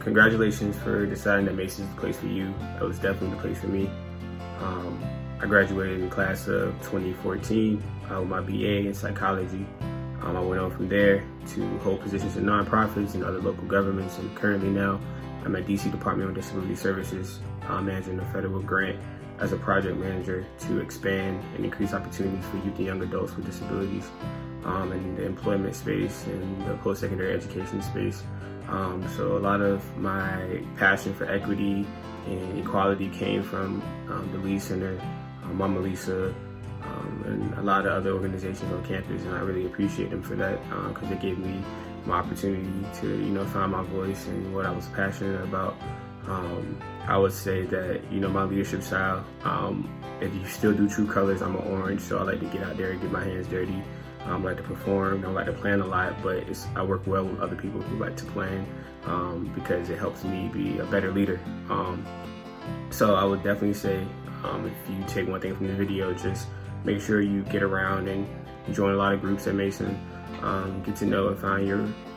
congratulations for deciding that Mason is the place for you. That was definitely the place for me. I graduated in the class of 2014 with my BA in psychology. I went on from there to hold positions in nonprofits and other local governments, and currently now I'm at DC Department of Disability Services, managing a federal grant as a project manager to expand and increase opportunities for youth and young adults with disabilities in the employment space and the post-secondary education space. So a lot of my passion for equity and equality came from the Lee Center, Mama Lisa, and a lot of other organizations on campus, and I really appreciate them for that because they gave me my opportunity to, find my voice and what I was passionate about. I would say that, my leadership style, if you still do true colors, I'm an orange, so I like to get out there and get my hands dirty. I like to perform, I like to plan a lot, but I work well with other people who like to plan because it helps me be a better leader. So I would definitely say, if you take one thing from the video, just make sure you get around and join a lot of groups at Mason. Get to know and find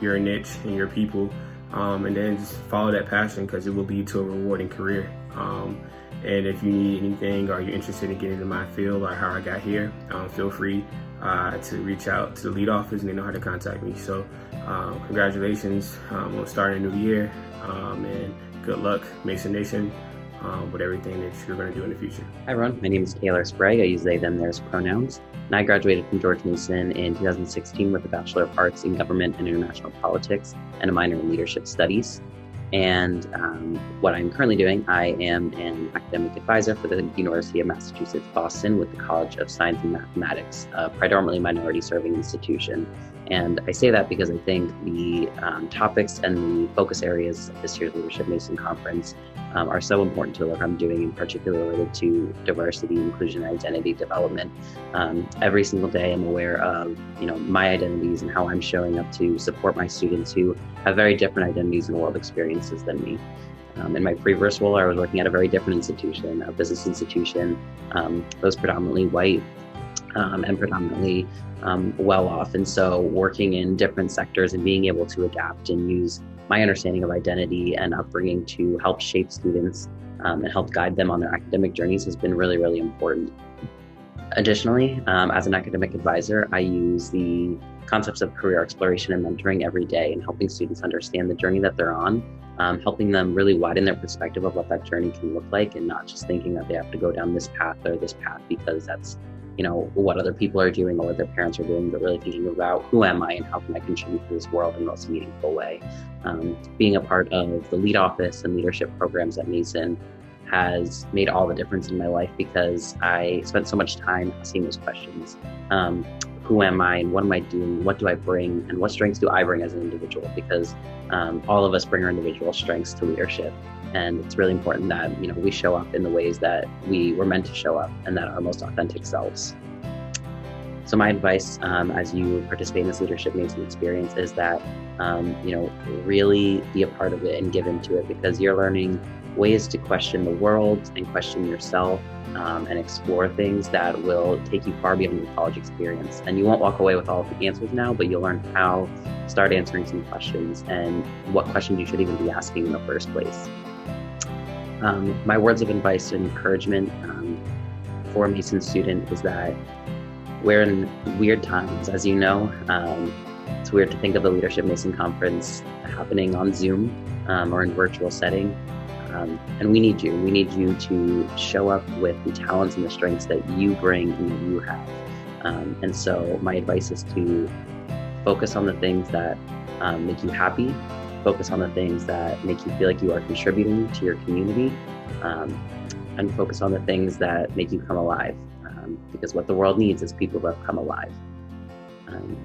your niche and your people, and then just follow that passion because it will lead to a rewarding career. And if you need anything or you're interested in getting into my field or how I got here, feel free to reach out to the lead office and they know how to contact me. So congratulations on starting a new year, and good luck, Mason Nation, with everything that you're going to do in the future. Hi everyone, my name is Taylor Sprague. I use they, them, theirs pronouns. And I graduated from George Mason in 2016 with a Bachelor of Arts in Government and International Politics and a minor in Leadership Studies. And what I'm currently doing, I am an academic advisor for the University of Massachusetts, Boston, with the College of Science and Mathematics, a predominantly minority-serving institution. And I say that because I think the topics and the focus areas of this year's Leadership Mason Conference are so important to what I'm doing, in particular related to diversity, inclusion, and identity development. Every single day I'm aware of, my identities and how I'm showing up to support my students who have very different identities and world experiences than me. In my previous role, I was working at a very different institution, a business institution that was predominantly white and predominantly well off. And so working in different sectors and being able to adapt and use my understanding of identity and upbringing to help shape students and help guide them on their academic journeys has been really, really important. Additionally, as an academic advisor, I use the concepts of career exploration and mentoring every day and helping students understand the journey that they're on, helping them really widen their perspective of what that journey can look like and not just thinking that they have to go down this path or this path because that's what other people are doing or what their parents are doing, but really thinking about who am I and how can I contribute to this world in the most meaningful way. Being a part of the lead office and leadership programs at Mason has made all the difference in my life because I spent so much time asking those questions. Who am I and what am I doing? What do I bring? And what strengths do I bring as an individual? Because all of us bring our individual strengths to leadership. And it's really important that, we show up in the ways that we were meant to show up and that are our most authentic selves. So my advice as you participate in this Leadership Mason experience is that, really be a part of it and give into it because you're learning ways to question the world and question yourself and explore things that will take you far beyond your college experience. And you won't walk away with all of the answers now, but you'll learn how to start answering some questions and what questions you should even be asking in the first place. My words of advice and encouragement for a Mason student is that we're in weird times, as you know. It's weird to think of the Leadership Mason Conference happening on Zoom or in virtual setting. And we need you. We need you to show up with the talents and the strengths that you bring and that you have. And so my advice is to focus on the things that make you happy, focus on the things that make you feel like you are contributing to your community, and focus on the things that make you come alive. Because what the world needs is people that come alive.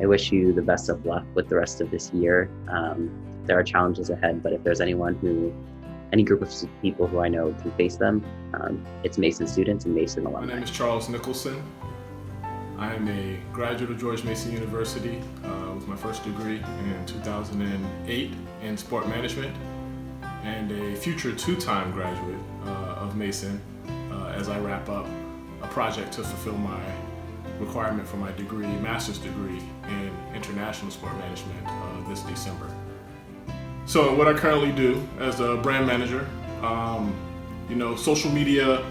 I wish you the best of luck with the rest of this year. There are challenges ahead, but if there's any group of people who I know can face them, it's Mason students and Mason alumni. My name is Charles Nicholson. I am a graduate of George Mason University with my first degree in 2008 in sport management and a future two-time graduate of Mason as I wrap up a project to fulfill my requirement for my master's degree in international sport management this December. So what I currently do as a brand manager, social media,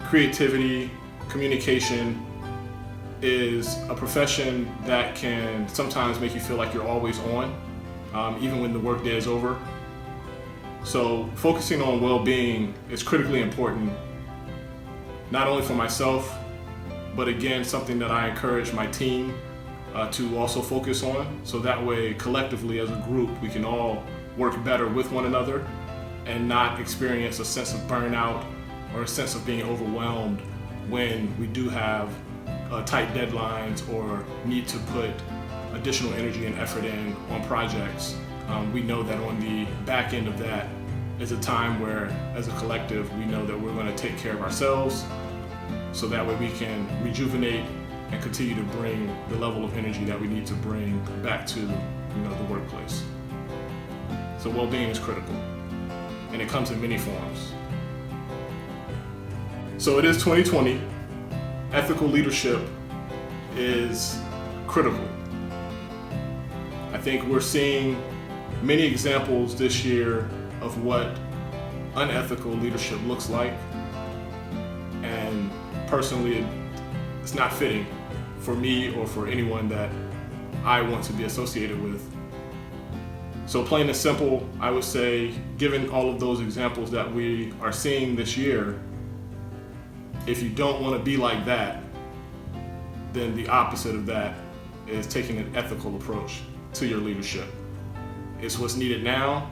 creativity, communication is a profession that can sometimes make you feel like you're always on, even when the workday is over. So focusing on well-being is critically important, not only for myself, but again, something that I encourage my team to also focus on. So that way, collectively as a group, we can all work better with one another and not experience a sense of burnout or a sense of being overwhelmed when we do have tight deadlines or need to put additional energy and effort in on projects. We know that on the back end of that is a time where, as a collective, we know that we're going to take care of ourselves, so that way we can rejuvenate and continue to bring the level of energy that we need to bring back to the workplace. So well-being is critical, and it comes in many forms. So it is 2020. Ethical leadership is critical. I think we're seeing many examples this year of what unethical leadership looks like, and personally it's not fitting for me or for anyone that I want to be associated with. So plain and simple, I would say, given all of those examples that we are seeing this year, if you don't want to be like that, then the opposite of that is taking an ethical approach to your leadership. It's what's needed now,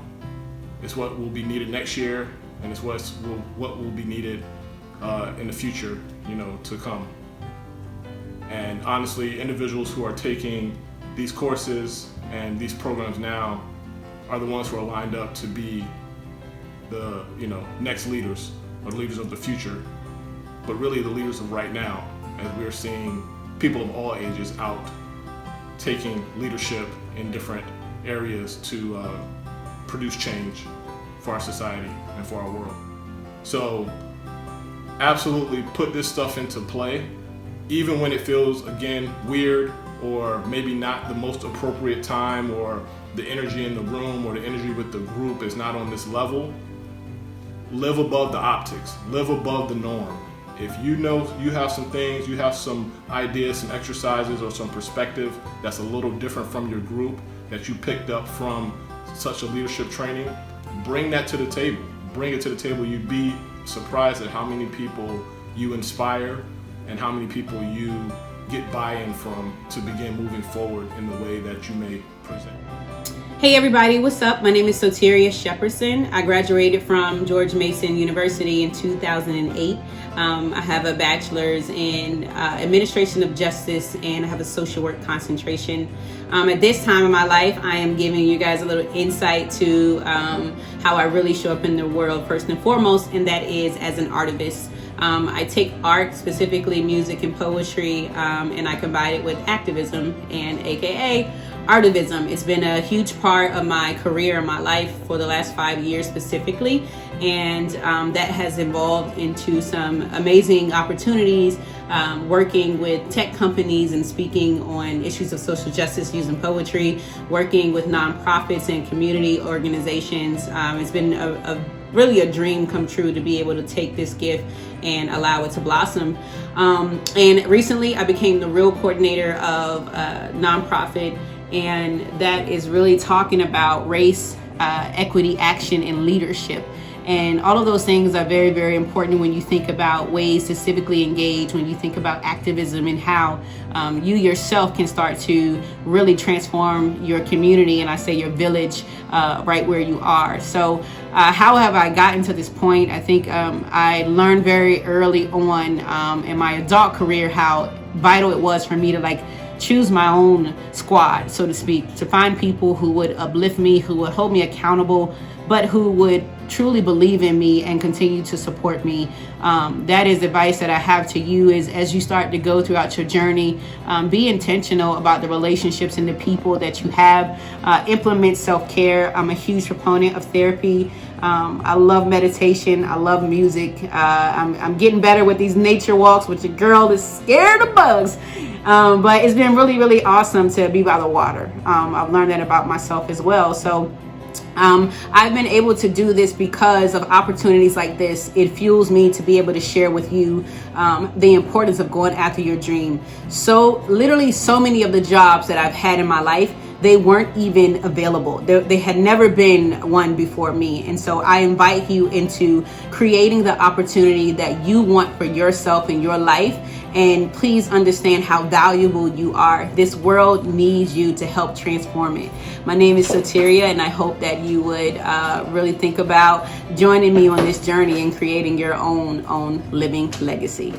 it's what will be needed next year, and it's what will be needed in the future, to come. And honestly, individuals who are taking these courses and these programs now are the ones who are lined up to be the next leaders, or leaders of the future, but really the leaders of right now, as we're seeing people of all ages out taking leadership in different areas to produce change for our society and for our world. So absolutely put this stuff into play, even when it feels, again, weird, or maybe not the most appropriate time, or the energy in the room or the energy with the group is not on this level. Live above the optics, live above the norm. If you know you have some things, you have some ideas, some exercises, or some perspective that's a little different from your group that you picked up from such a leadership training, bring that to the table. Bring it to the table. You'd be surprised at how many people you inspire and how many people you get buy-in from to begin moving forward in the way that you may present. Hey everybody, what's up? My name is Soteria Shepardson. I graduated from George Mason University in 2008. I have a bachelor's in administration of justice, and I have a social work concentration. At this time in my life, I am giving you guys a little insight to how I really show up in the world first and foremost, and that is as an artivist. I take art, specifically music and poetry, and I combine it with activism, and AKA artivism. It's been a huge part of my career and my life for the last 5 years specifically, and that has evolved into some amazing opportunities, working with tech companies and speaking on issues of social justice using poetry, working with nonprofits and community organizations. It's been really a dream come true to be able to take this gift and allow it to blossom. And recently I became the real coordinator of a nonprofit, and that is really talking about race, equity, action, and leadership. And all of those things are very, very important when you think about ways to civically engage, when you think about activism and how you yourself can start to really transform your community, and I say your village, right where you are. So how have I gotten to this point? I think I learned very early on in my adult career how vital it was for me to choose my own squad, so to speak, to find people who would uplift me, who would hold me accountable, but who would truly believe in me and continue to support me. That is advice that I have to you, is as you start to go throughout your journey, be intentional about the relationships and the people that you have. Implement self-care. I'm a huge proponent of therapy. I love meditation. I love music. I'm getting better with these nature walks, which a girl is scared of bugs. But it's been really, really awesome to be by the water. I've learned that about myself as well. So I've been able to do this because of opportunities like this. It fuels me to be able to share with you the importance of going after your dream. So literally so many of the jobs that I've had in my life, they weren't even available. They had never been one before me. And so I invite you into creating the opportunity that you want for yourself in your life. And please understand how valuable you are. This world needs you to help transform it. My name is Soteria, and I hope that you would really think about joining me on this journey and creating your own living legacy.